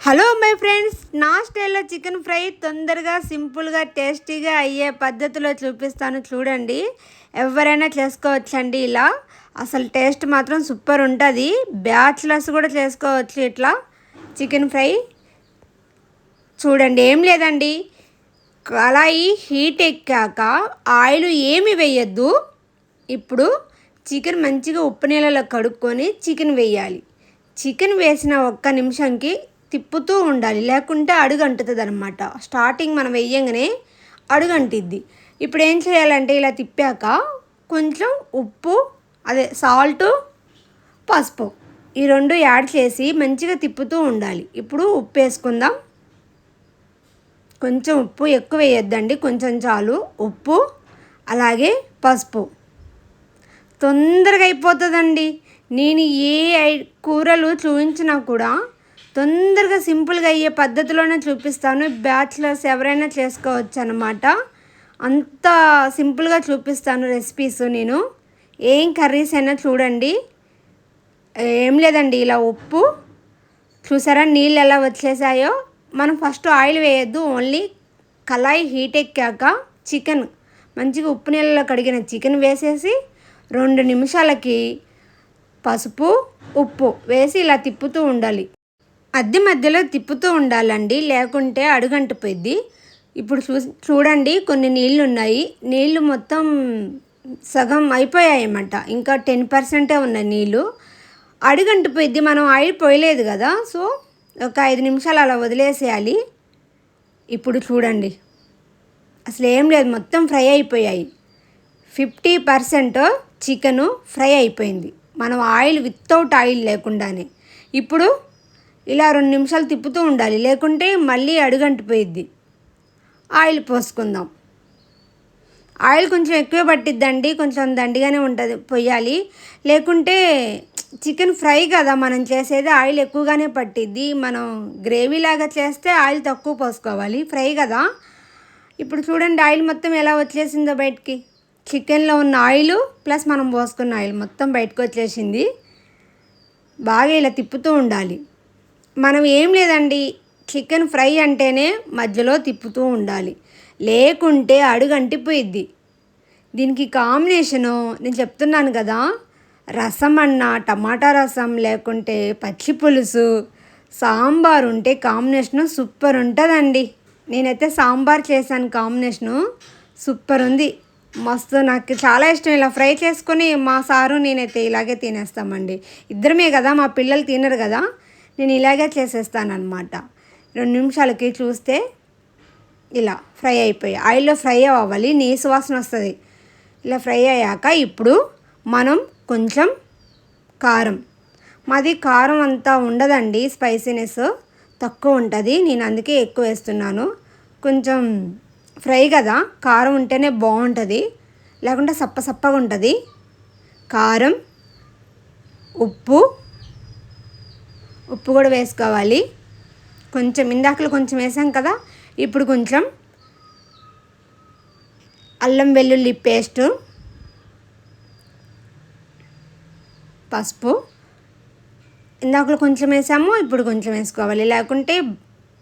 Hello my friends, నా స్టైల్లో chicken fry తొందరగా సింపుల్గా టేస్టీగా అయ్యే పద్ధతిలో చూపిస్తాను చూడండి. ఎవరైనా చేసుకోవచ్చండి ఇలా. అసలు టేస్ట్ మాత్రం సూపర్ ఉంటుంది. బ్యాచిలర్స్ కూడా చేసుకోవచ్చు ఇట్లా చికెన్ ఫ్రై. చూడండి, ఏం లేదండి, కళాయి హీట్ ఎక్కాక ఆయిల్ ఏమి వేయద్దు. ఇప్పుడు చికెన్ మంచిగా ఉప్పు నీళ్ళలో కడుక్కొని చికెన్ వేయాలి. చికెన్ వేసిన ఒక్క నిమిషంకి తిప్పుతూ ఉండాలి, లేకుంటే అడుగంటుతుంది అనమాట. స్టార్టింగ్ మనం వేయంగానే అడుగంటిద్ది. ఇప్పుడు ఏం చేయాలంటే ఇలా తిప్పాక కొంచెం ఉప్పు, అదే సాల్టు, పసుపు ఈ రెండు యాడ్ చేసి మంచిగా తిప్పుతూ ఉండాలి. ఇప్పుడు ఉప్పు వేసుకుందాం. కొంచెం ఉప్పు ఎక్కువ వేయొద్దండి, కొంచెం చాలు ఉప్పు. అలాగే పసుపు. తొందరగా అయిపోతుందండి. నేను ఏ కూరలు చూపించినా కూడా తొందరగా సింపుల్గా అయ్యే పద్ధతిలోనే చూపిస్తాను. బ్యాచిలర్స్ ఎవరైనా చేసుకోవచ్చు అనమాట. అంత సింపుల్గా చూపిస్తాను రెసిపీస్. నేను ఏం కర్రీస్ అయినా చూడండి, ఏం లేదండి, ఇలా ఉప్పు చూసారా నీళ్ళు ఎలా వచ్చేసాయో. మనం ఫస్ట్ ఆయిల్ వేయద్దు, ఓన్లీ కళాయి హీట్ ఎక్కాక చికెన్ మంచిగా ఉప్పు నీళ్ళలో కడిగిన చికెన్ వేసేసి 2 నిమిషాలకి పసుపు ఉప్పు వేసి ఇలా తిప్పుతూ ఉండాలి. మధ్య మధ్యలో తిప్పుతూ ఉండాలండి, లేకుంటే అడుగంటిపోయిద్ది. ఇప్పుడు చూడండి, కొన్ని నీళ్ళు ఉన్నాయి. నీళ్ళు మొత్తం సగం అయిపోయాయన్నమాట. ఇంకా 10% ఉన్నాయి నీళ్ళు. అడుగంటిపోయిద్ది, మనం ఆయిల్ పోయలేదు కదా. సో ఒక 5 నిమిషాలు అలా వదిలేసేయాలి. ఇప్పుడు చూడండి, అసలు ఏం లేదు, మొత్తం ఫ్రై అయిపోయాయి. 50% చికెను ఫ్రై అయిపోయింది, మనం ఆయిల్ వితౌట్ ఆయిల్ లేకుండానే. ఇప్పుడు ఇలా 2 నిమిషాలు తిప్పుతూ ఉండాలి, లేకుంటే మళ్ళీ అడుగంటిపోయిద్ది. ఆయిల్ పోసుకుందాం. ఆయిల్ కొంచెం ఎక్కువ పట్టిద్దండి, కొంచెం దండిగానే ఉంటుంది, పొయ్యాలి. లేకుంటే చికెన్ ఫ్రై కదా మనం చేసేది, ఆయిల్ ఎక్కువగానే పట్టిద్ది. మనం గ్రేవీ లాగా చేస్తే ఆయిల్ తక్కువ పోసుకోవాలి, ఫ్రై కదా. ఇప్పుడు చూడండి, ఆయిల్ మొత్తం ఎలా వచ్చేసిందో బయటికి. చికెన్లో ఉన్న ఆయిల్ ప్లస్ మనం పోసుకున్న ఆయిల్ మొత్తం బయటకు వచ్చేసింది. బాగా ఇలా తిప్పుతూ ఉండాలి. మనం ఏం లేదండి, చికెన్ ఫ్రై అంటేనే మధ్యలో తిప్పుతూ ఉండాలి, లేకుంటే అడుగంటిపోయిద్ది. దీనికి కాంబినేషను నేను చెప్తున్నాను కదా, రసం అన్న, టమాటా రసం, లేకుంటే పచ్చి పులుసు, సాంబార్ ఉంటే కాంబినేషను సూపర్ ఉంటుందండి. నేనైతే సాంబార్ చేశాను, కాంబినేషను సూపర్ ఉంది, మస్తు. నాకు చాలా ఇష్టం ఇలా ఫ్రై చేసుకొని. మా సారు నేనైతే ఇలాగే తినేస్తామండి. ఇద్దరమే కదా, మా పిల్లలు తినరు కదా, నేను ఇలాగే చేసేస్తానమాట. 2 నిమిషాలకి చూస్తే ఇలా ఫ్రై అయిపోయాయి. ఆయిల్లో ఫ్రై అవ్వాలి, నీసు వాసన వస్తుంది. ఇలా ఫ్రై అయ్యాక ఇప్పుడు మనం కొంచెం కారం, మాది కారం అంతా ఉండదండి, స్పైసీనెస్ తక్కువ ఉంటుంది, నేను అందుకే ఎక్కువ వేస్తున్నాను. కొంచెం ఫ్రై కదా, కారం ఉంటేనే బాగుంటుంది, లేకుంటే సప్పగా ఉంటుంది. కారం, ఉప్పు కూడా వేసుకోవాలి. కొంచెం ఇందాకలో కొంచెం వేసాం కదా, ఇప్పుడు కొంచెం అల్లం వెల్లుల్లి పేస్టు, పసుపు ఇందాకలో కొంచెం వేసాము, ఇప్పుడు కొంచెం వేసుకోవాలి. లేకుంటే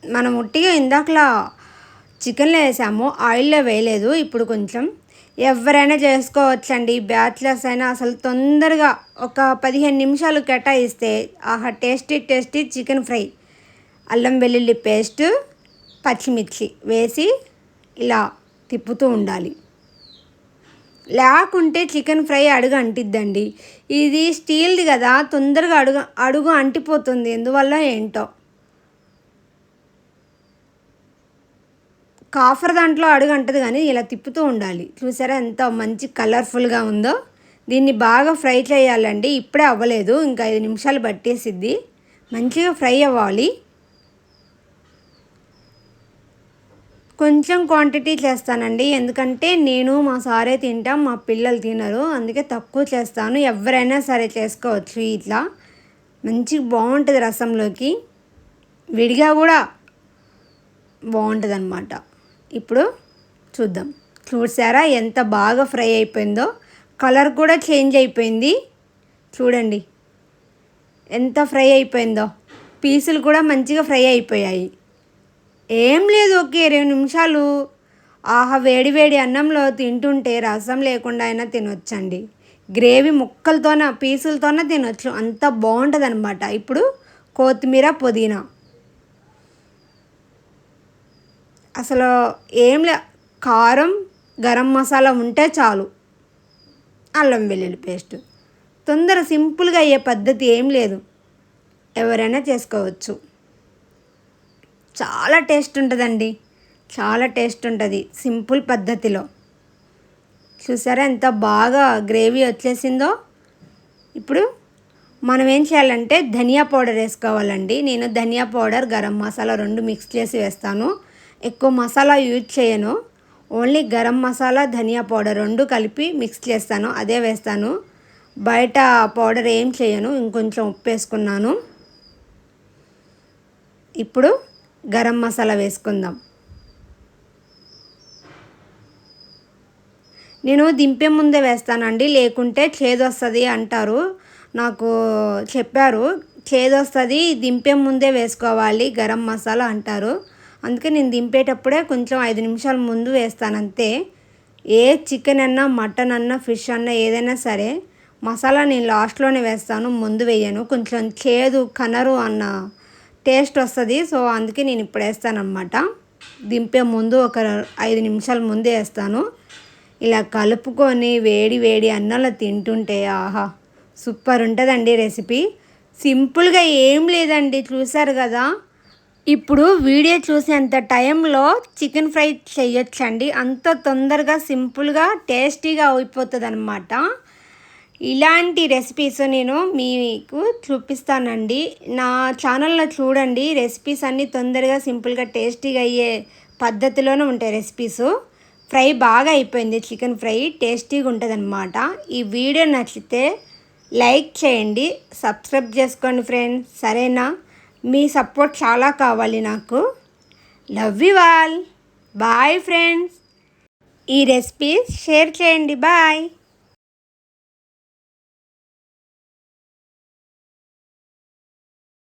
మనం ఉట్టిగా ఇందాకలా చికెన్లో వేసాము, ఆయిల్లో వేయలేదు. ఇప్పుడు కొంచెం ఎవరైనా చేసుకోవచ్చండి, బ్యాచిలర్స్ అయినా. అసలు తొందరగా ఒక 15 నిమిషాలు కేటాయిస్తే ఆహా టేస్టీ చికెన్ ఫ్రై. అల్లం వెల్లుల్లి పేస్ట్, పచ్చిమిర్చి వేసి ఇలా తిప్పుతూ ఉండాలి, లేకుంటే చికెన్ ఫ్రై అడుగు అంటిద్దండి. ఇది స్టీల్ది కదా, తొందరగా అడుగు అంటిపోతుంది, ఎందువల్ల ఏంటో. కాఫర్ దాంట్లో అడుగు అంటది, కానీ ఇలా తిప్పుతూ ఉండాలి. చూసారా ఎంత మంచి కలర్ఫుల్గా ఉందో. దీన్ని బాగా ఫ్రై చేయాలండి, ఇప్పుడే అవ్వలేదు, ఇంకా 5 నిమిషాలు పట్టేసిద్ది. మంచిగా ఫ్రై అవ్వాలి. కొంచెం క్వాంటిటీ చేస్తానండి, ఎందుకంటే నేను మా సారే తింటాం, మా పిల్లలు తినరు, అందుకే తక్కువ చేస్తాను. ఎవరైనా సరే చేసుకోవచ్చు ఇట్లా, మంచిగా బాగుంటుంది. రసంలోకి విడిగా కూడా బాగుంటుంది అన్నమాట. ఇప్పుడు చూద్దాం. చూసారా ఎంత బాగా ఫ్రై అయిపోయిందో, కలర్ కూడా చేంజ్ అయిపోయింది. చూడండి ఎంత ఫ్రై అయిపోయిందో. పీసులు కూడా మంచిగా ఫ్రై అయిపోయాయి. ఏం లేదు, ఒక 20 నిమిషాలు. ఆహా, వేడి వేడి అన్నంలో తింటుంటే రసం లేకుండా అయినా తినొచ్చండి. గ్రేవీ ముక్కలతోన పీసులతోనే తినొచ్చు, అంత బాగుంటుంది అనమాట. ఇప్పుడు కొత్తిమీర, పుదీనా, అసలు ఏం లే, కారం, గరం మసాలా ఉంటే చాలు, అల్లం వెల్లుల్లి పేస్ట్. తొందర సింపుల్గా అయ్యే పద్ధతి ఏం లేదు, ఎవరైనా చేసుకోవచ్చు. చాలా టేస్ట్ ఉంటుందండి, చాలా టేస్ట్ ఉంటుంది సింపుల్ పద్ధతిలో. చూసారా ఎంత బాగా గ్రేవీ వచ్చేసిందో. ఇప్పుడు మనం ఏం చేయాలంటే ధనియా పౌడర్ వేసుకోవాలండి. నేను ధనియా పౌడర్, గరం మసాలా 2 మిక్స్ చేసి వేస్తాను. ఎక్కువ మసాలా యూజ్ చేయను, ఓన్లీ గరం మసాలా, ధనియా పౌడర్ 2 కలిపి మిక్స్ చేస్తాను, అదే వేస్తాను. బయట పౌడర్ ఏం చేయను. ఇంకొంచెం ఉప్పు వేసుకున్నాను. ఇప్పుడు గరం మసాలా వేసుకుందాం. నేను దింపే ముందే వేస్తానండి, లేకుంటే చేదు వస్తుంది అంటారు. నాకు చెప్పారు చేదు వస్తుంది, దింపే ముందే వేసుకోవాలి గరం మసాలా అంటారు. అందుకే నేను దింపేటప్పుడే కొంచెం 5 నిమిషాల ముందు వేస్తాను అంతే. ఏ చికెన్ అన్నా, మటన్ అన్నా, ఫిష్ అన్నా ఏదైనా సరే మసాలా నేను లాస్ట్లోనే వేస్తాను, ముందు వేయను. కొంచెం చేదు, కనరు అన్న టేస్ట్ వస్తుంది. సో అందుకే నేను ఇప్పుడు వేస్తాను అన్నమాట. దింపే ముందు ఒక 5 నిమిషాల ముందే వేస్తాను. ఇలా కలుపుకొని వేడి వేడి అన్నంలో తింటుంటే ఆహా, సూపర్ ఉంటుందండి రెసిపీ. సింపుల్గా ఏం లేదండి, చూసారు కదా. ఇప్పుడు వీడియో చూసేంత టైంలో చికెన్ ఫ్రై చేయొచ్చండి, అంత తొందరగా సింపుల్గా టేస్టీగా అయిపోతుంది అనమాట. ఇలాంటి రెసిపీస్ నేను మీకు చూపిస్తానండి. నా ఛానల్లో చూడండి, రెసిపీస్ అన్నీ తొందరగా సింపుల్గా టేస్టీగా అయ్యే పద్ధతిలోనే ఉంటాయి రెసిపీసు. ఫ్రై బాగా అయిపోయింది, చికెన్ ఫ్రై టేస్టీగా ఉంటుంది అనమాట. ఈ వీడియో నచ్చితే లైక్ చేయండి, సబ్స్క్రైబ్ చేసుకోండి ఫ్రెండ్స్, సరేనా? మీ సపోర్ట్ చాలా కావాలి నాకు. Love you all. Bye friends. ఈ రెసిపీ షేర్ చేయండి. బాయ్.